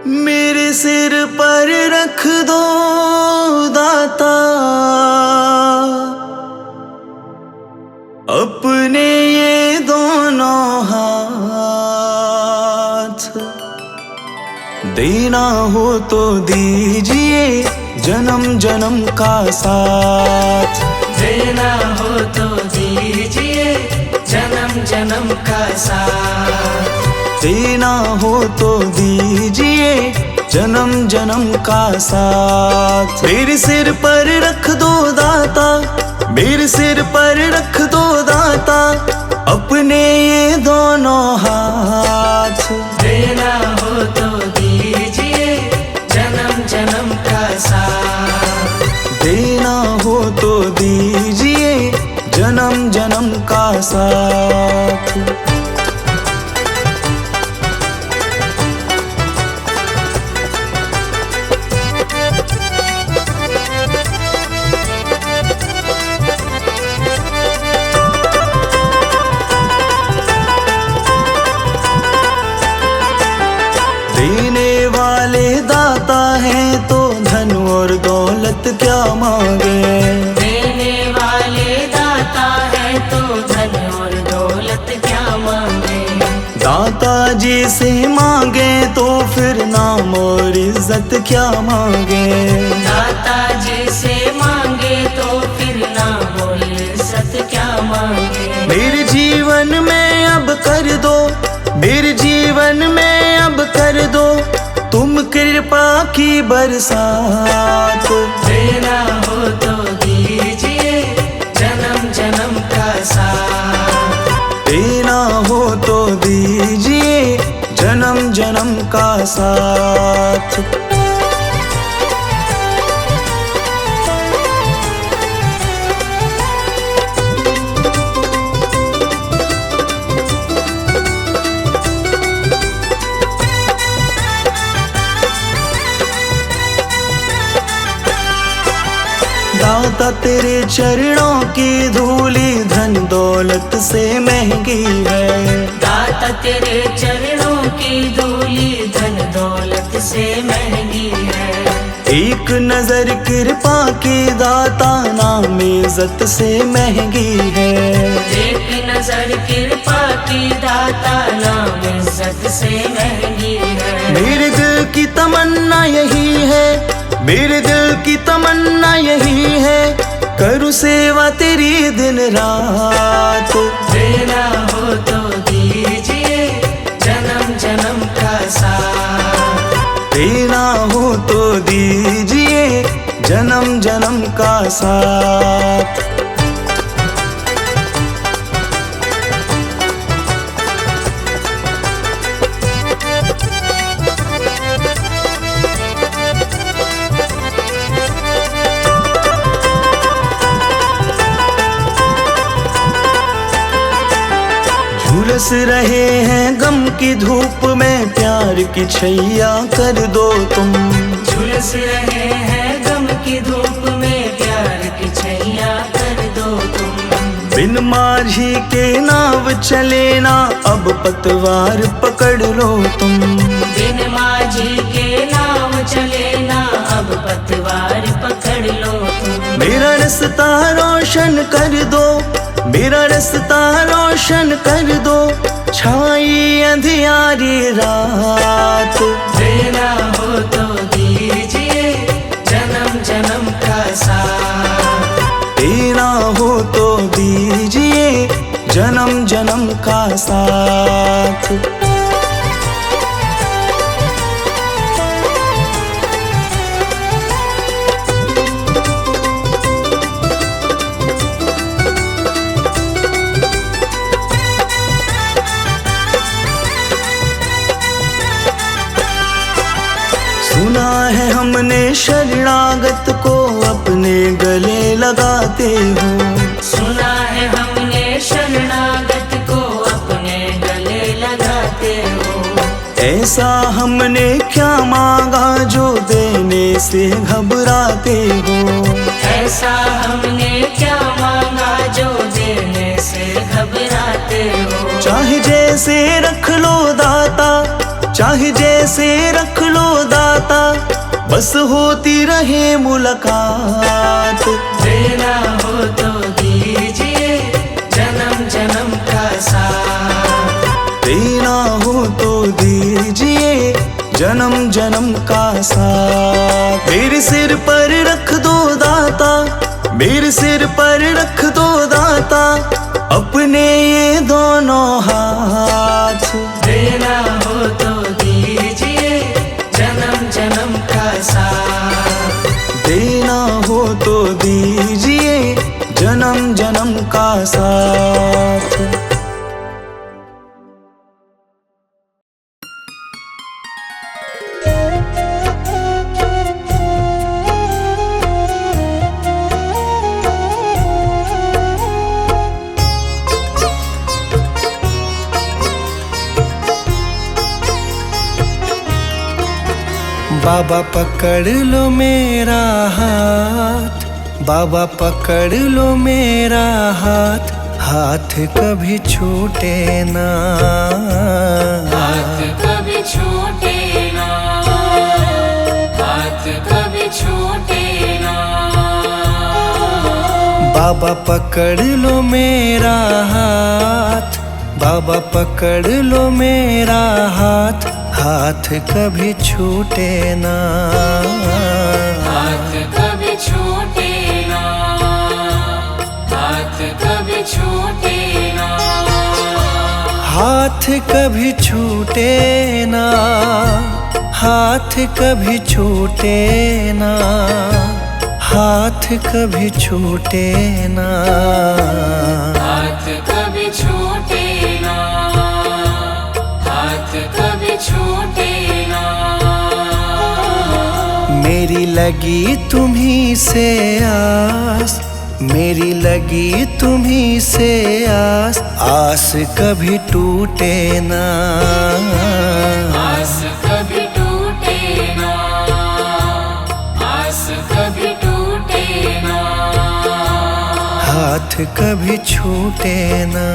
मेरे सिर पर रख दो दाता अपने ये दोनों हाथ। देना हो तो दीजिए जन्म जन्म का साथ। देना हो तो दीजिए जन्म जन्म का साथ। देना हो तो दीजिए जन्म जन्म का साथ। मेरे सिर पर रख दो दाता, मेरे सिर पर रख दो दाता अपने ये दोनों हाथ। देना हो तो दीजिए जन्म जन्म का साथ। देना हो तो दीजिए जन्म जन्म का साथ। देने वाले दाता हैं तो धन और दौलत क्या मांगे। देने वाले दाता है तो धन और दौलत क्या मांगे। दाता जी से मांगे तो फिर नाम और इज्जत क्या मांगे। दाता जी से मांगे तो फिर नाम और इज्जत क्या मांगे। मेरे जीवन में अब कर दो, मेरे जीवन में अब कर दो तुम कृपा की बरसात। देना हो तो दीजिए जन्म जन्म का साथ। देना हो तो दीजिए जन्म जन्म का साथ। दाता तेरे चरणों की धूली धन दौलत से महंगी है। दाता तेरे चरणों की धूली धन दौलत से महंगी है। एक नजर कृपा की दाता नाम इज्जत से महंगी है। एक नजर कृपा की दाता नाम इज्जत से महंगी है। मेरे दिल की तमन्ना यही है, मेरे दिल की तमन्ना यही है करूँ सेवा तेरी दिन रात। देना हो तो दीजिए जन्म जन्म का साथ। देना हो तो दीजिए जन्म जन्म का साथ। झुलस रहे हैं गम की धूप में प्यार की छैया कर दो तुम। झुलस रहे हैं गम की धूप में प्यार की छैया कर दो तुम। बिन माझी के नाव चले ना अब पतवार पकड़ लो तुम। बिन माझी के नाव चले ना अब पतवार पकड़ लो तुम। मेरा रास्ता रोशन कर दो, मेरा रास्ता रोशन कर दो छाई अंधियारी रात। देना हो तो दीजिए जन्म जन्म का साथ। देना हो तो दीजिए जन्म जन्म का साथ। सुना है हमने शरणागत को अपने गले लगाते हो। सुना है हमने शरणागत को अपने गले लगाते हो। ऐसा हमने क्या मांगा जो देने से घबराते हो। ऐसा हमने क्या मांगा जो देने से घबराते हो। चाहे जैसे रख लो दाता, चाहे जैसे रख लो दाता, बस होती रहे मुलाकात। देना हो तो दीजिए जन्म जन्म का साथ, देना हो तो दीजिए जन्म जन्म का साथ। मेरे सिर पर रख दो दाता, मेरे सिर पर रख दो दाता, अपने ये दोनों हाथ। देना हो तो दीजिए जन्म जन्म का साथ, देना हो तो दीजिए जन्म जन्म का साथ। बाबा पकड़ लो मेरा हाथ, बाबा पकड़ लो मेरा हाथ, हाथ कभी छूटे ना, हाथ कभी छूटे ना, हाथ कभी छूटे ना। बाबा पकड़ लो मेरा हाथ, बाबा पकड़ लो मेरा हाथ, हाथ कभी छूटे ना, हाथ कभी छूटे ना, हाथ कभी छूटे ना। हाथ कभी छूटे ना, हाथ कभी छूटे ना, हाथ कभी छूटे ना, हाथ कभी छूटे ना, हाथ कभी छूटे ना। मेरी लगी तुम्हीं से आस, मेरी लगी तुम्हीं से आस, आस कभी टूटे ना, आस कभी टूटे ना, आस कभी टूटे ना। हाथ कभी छूटे ना।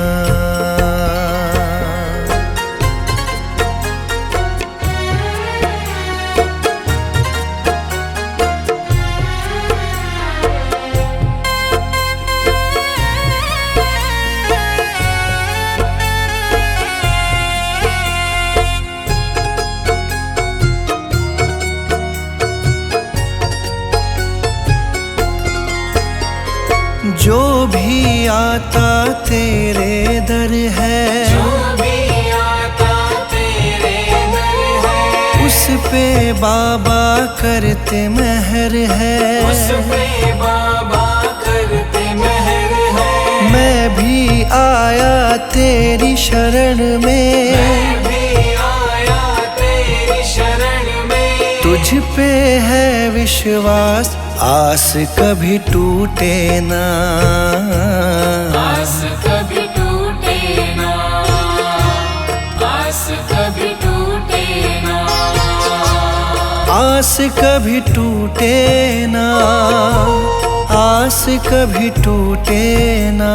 जो भी आता तेरे दर है, जो भी आता तेरे दर है, उस पे बाबा करते मेहर है, उस पे बाबा करते मेहर है। मैं भी आया तेरी शरण में, मैं भी आया तेरी शरण में, तुझ पे है विश्वास, आस कभी टूटे ना, आस कभी टूटे ना, आस कभी टूटे ना। आस कभी टूटे ना, आस कभी टूटे ना,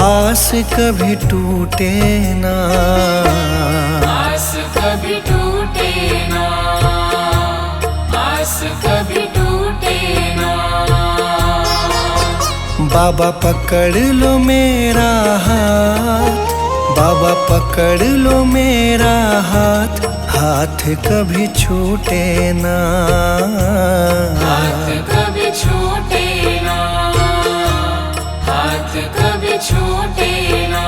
आस कभी टूटे ना, आस कभी टूटे ना, आस कभी टूटे ना। बाबा पकड़ लो मेरा हाथ, बाबा पकड़ लो मेरा हाथ, हाथ कभी छूटे ना, हाथ कभी छूटे ना, हाथ कभी छूटे ना।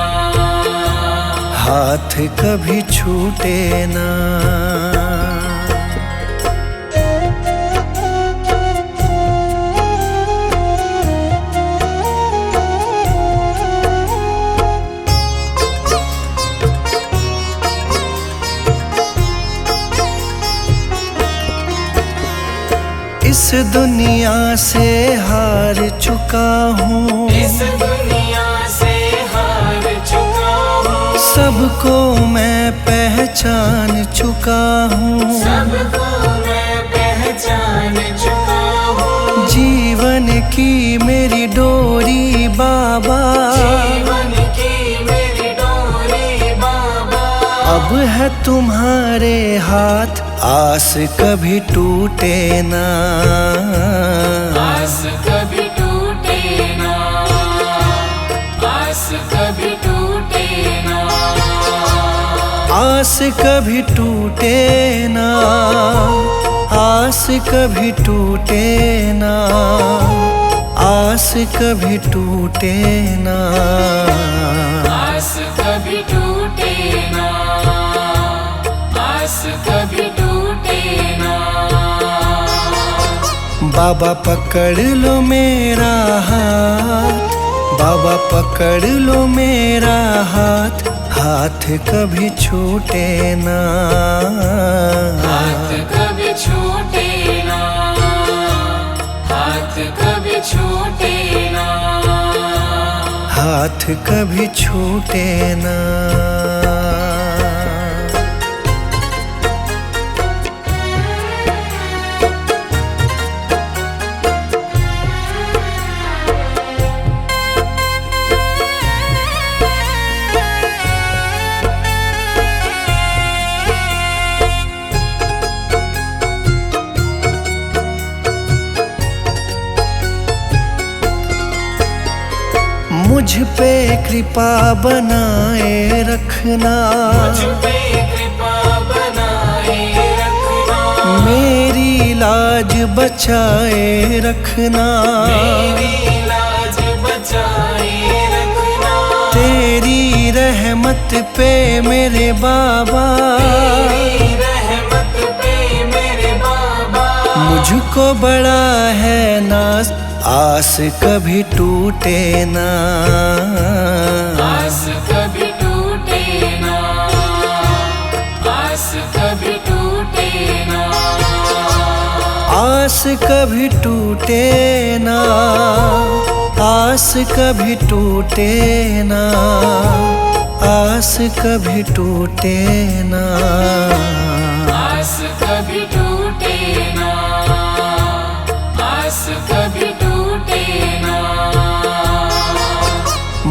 हाथ कभी छूटे ना। इस दुनिया से हार चुका हूँ, इस दुनिया से हार चुका हूँ, सबको मैं पहचान चुका हूँ, सबको मैं पहचान चुका हूँ। जीवन की मेरी डोरी बाबा, जीवन की मेरी डोरी बाबा, अब है तुम्हारे हाथ, आस कभी टूटे ना। आस कभी टूटे ना, आस कभी टूटे ना, आस कभी टूटे ना, आस कभी टूटे ना, आस कभी टूटे ना, आस कभी टूटे ना, आस कभी टूटे ना। बाबा पकड़ लो मेरा हाथ, बाबा पकड़ लो मेरा हाथ, हाथ कभी छूटे ना। हाथ कभी छूटे ना, हाथ कभी छूटे ना, हाथ कभी छूटे ना। मुझ पे कृपा बनाए रखना, मुझ पे कृपा बनाए रखना, मेरी लाज बचाए रखना, मेरी लाज बचाए रखना, तेरी रहमत पे मेरे बाबा, तेरी रहमत पे मेरे बाबा। मुझको बड़ा है नाज, आस कभी टूटे ना। आस कभी टूटे ना, आस कभी टूटे ना, आस कभी टूटे ना, आस कभी टूटे ना, आस कभी टूटे ना, आस कभी टूटे ना, आस कभी टूटे ना।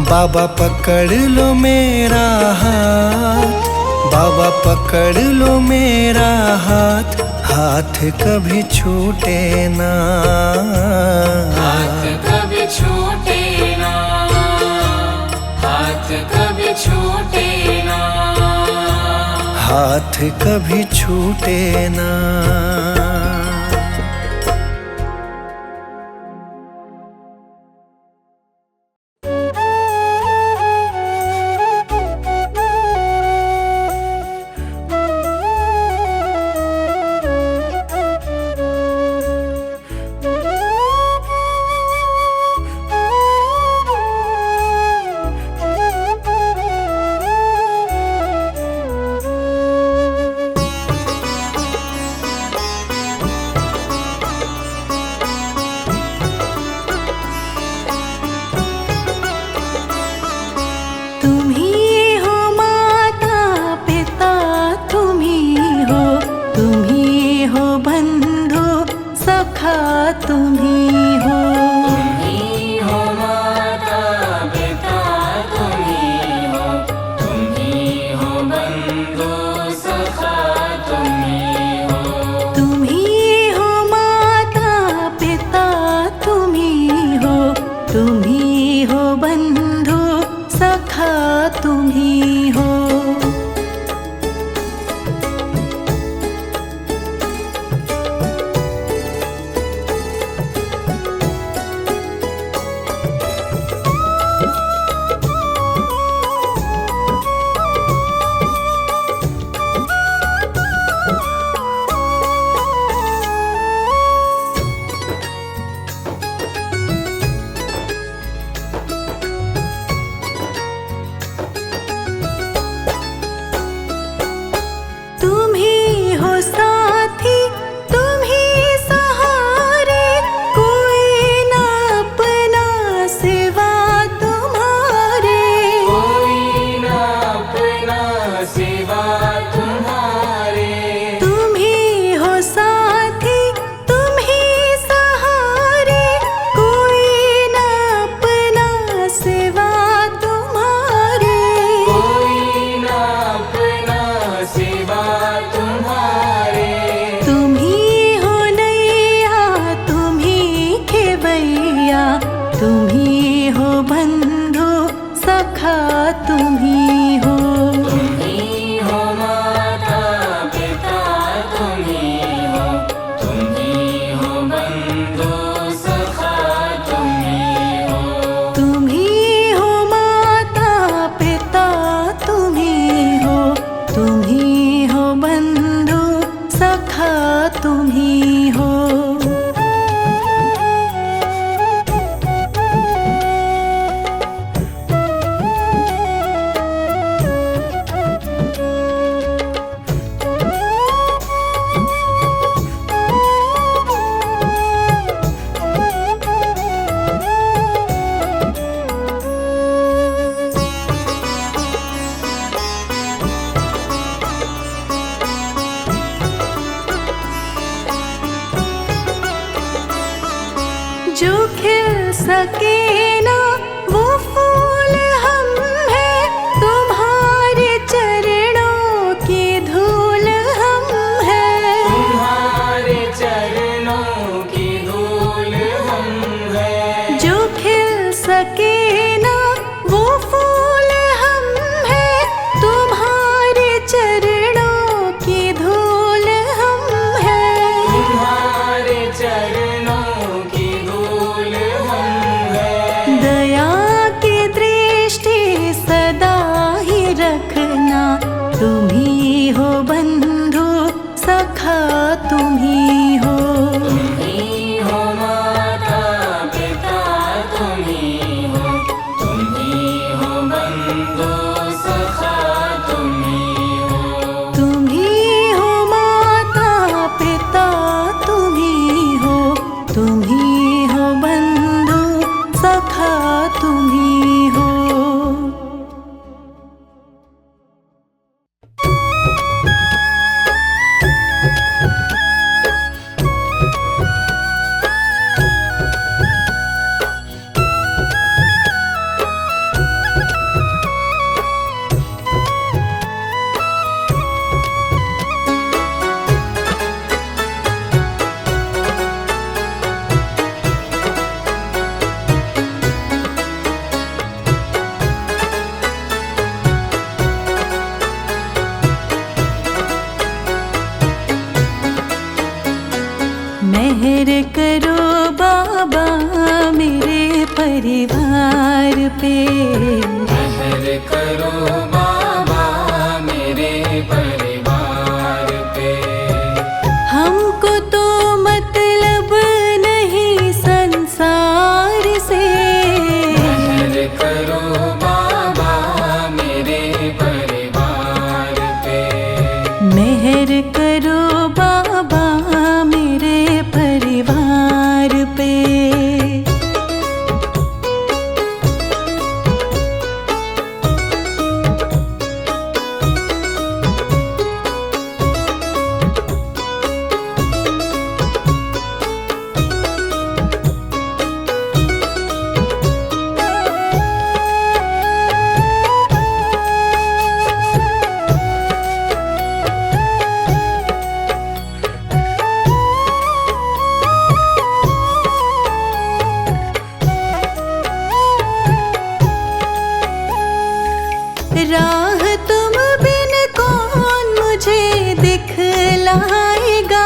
बाबा पकड़ लो मेरा हाथ, बाबा पकड़ लो मेरा हाथ, हाथ कभी छूटे ना। हाथ कभी छूटे ना, हाथ कभी छूटे ना, हाथ कभी छूटे ना। तुम ही हो। जो खिल सके ना वो फूल हम हैं, तुम्हारे चरणों की धूल हम हैं। तुम्हारे चरणों की धूल हम हैं। जो खिल सके ना वो फूल हम हैं, तुम्हारे चरणों की धूल हम हैं। तुम्हारे चरणों की धूल हम हैं। दया की दृष्टि सदा ही रखना, तुम ही हो बंधु सखा तुम ही हो। तुम ही हो माता पिता तुम ही हो। तुम ही हो बंधु सखा तुम ही हो। तुम ही हो माता पिता तुम ही हो। तुम ही हो बंधु सखा तुम ही हो। मेहर करो बाबा मेरे परिवार पे। मेहर करो बाबा मेरे परिवार पे। हमको तो मतलब नहीं संसार से। मेहर करो बाबा मेरे परिवार पे। मेहर करो बाबा मेरे परिवार पे। राह तुम बिन कौन मुझे दिखलाएगा।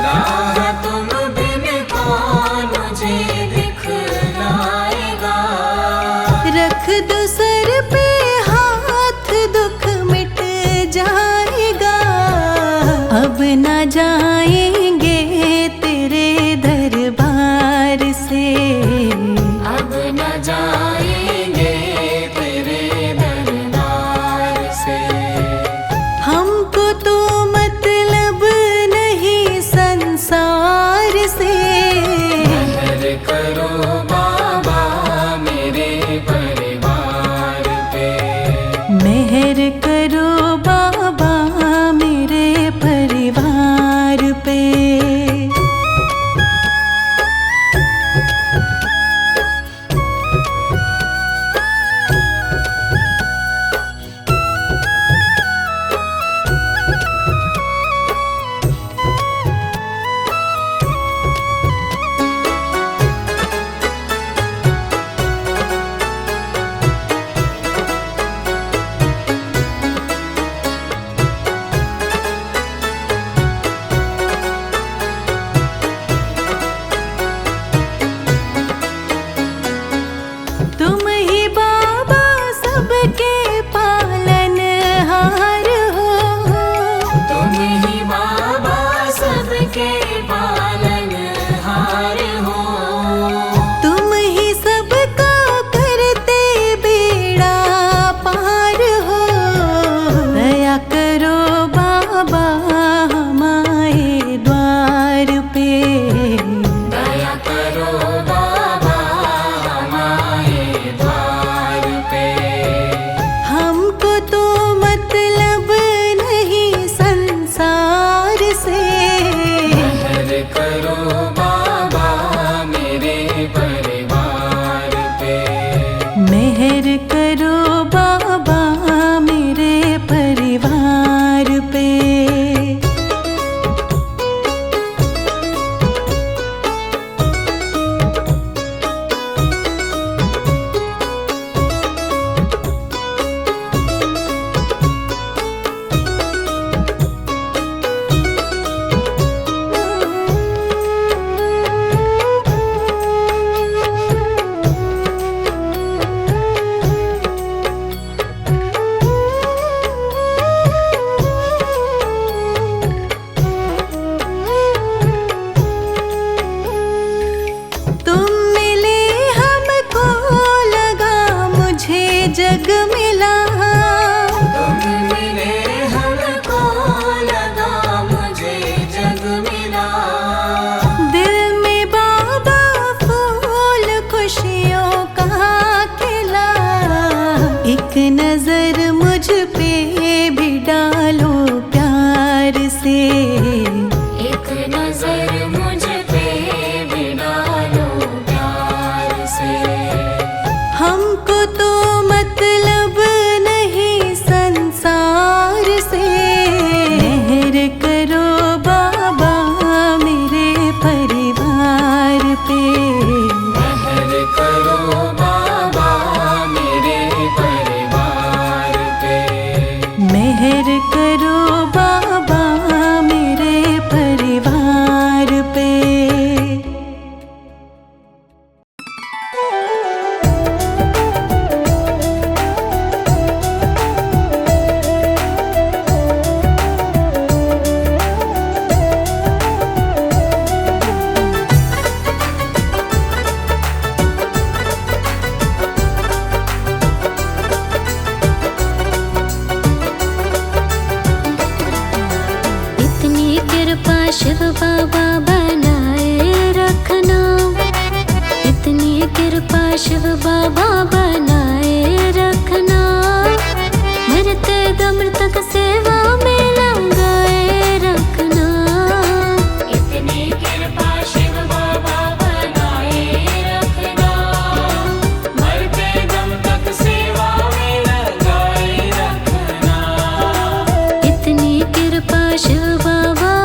राह तुम बिन कौन मुझे दिखलाएगा। रख दो सर पे हाथ दुख मिट जाएगा। अब न जाएंगे तेरे दरबार से। अब न जाएंगे तेरे दरबार से। हमको तो मतलब नहीं संसार से। मेहर करो बाबा मेरे परिवार पे। मेहर करो बाबा मेरे परिवार पे। जग मिला, तुम मिले हमको लगा मुझे जग मिला। दिल में बाबा फूल खुशियों का खिला। एक नजर मुझ पे भी डालो प्यार से, एक नजर मुझ पे भी डालो प्यार से। हमको तो मतलब नहीं संसार से। मेहर करो बाबा मेरे परिवार पे, मेहर करो बाबा मेरे परिवार पे। मेहर करो बाबा मेरे परिवार पे। शिव बाबा बनाए रखना, इतनी कृपा शिव बाबा बनाए रखना। मरते दम तक सेवा में लगाए रखना। इतनी कृपा शिव बाबा बनाए रखना। मरते दम तक सेवा में लगाए रखना। इतनी कृपा शिव बाबा।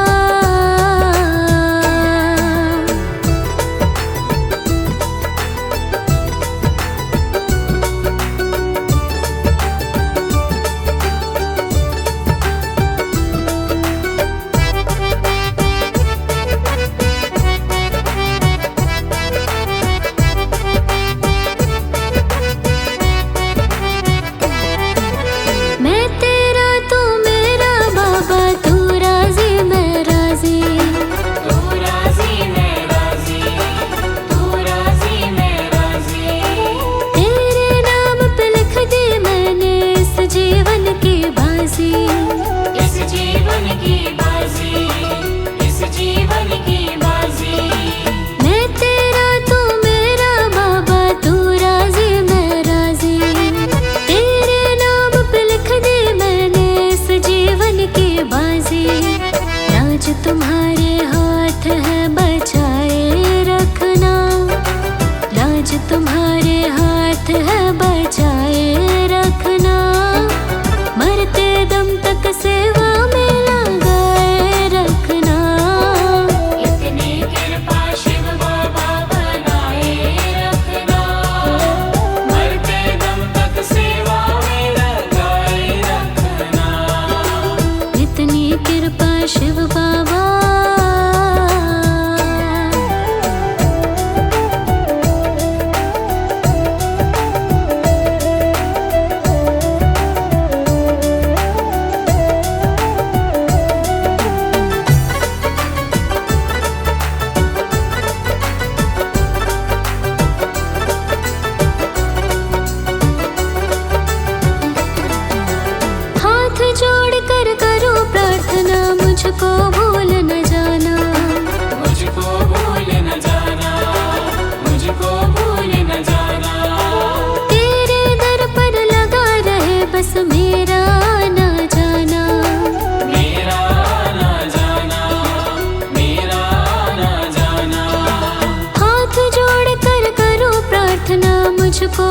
मैं तेरा तू मेरा बाबा, तू राजी मैं राजी। तू राजी मैं राजी, तू राजी मैं राजी। तेरे नाम पे लिख दी मैंने इस जीवन की बाजी। इस जीवन की बाजी, इस जीवन की बाजी। मैं तेरा तू मेरा बाबा, तू राजी मैं राजी। तेरे नाम पे लिख दी मैंने इस जीवन की बाजी। लाज तुम्हारे हाथ है बचाए रखना। लाज तुम्हारे हाथ है बचाए रखना। मरते दम तक सेवा में लगाए रखना। इतनी कृपा शिव बाबा बनाए रखना। मरते दम तक सेवा में लगाए रखना। इतनी कृपा शिव बाबा। हाथ जोड़ कर करो प्रार्थना, मुझको भूल न जाना। मुझको भूल न जाना, मुझको भूल न जाना। तेरे दर पर लगा रहे बस मेरा ना जाना। मेरा ना जाना, मेरा ना जाना। हाथ जोड़ कर करो प्रार्थना, मुझको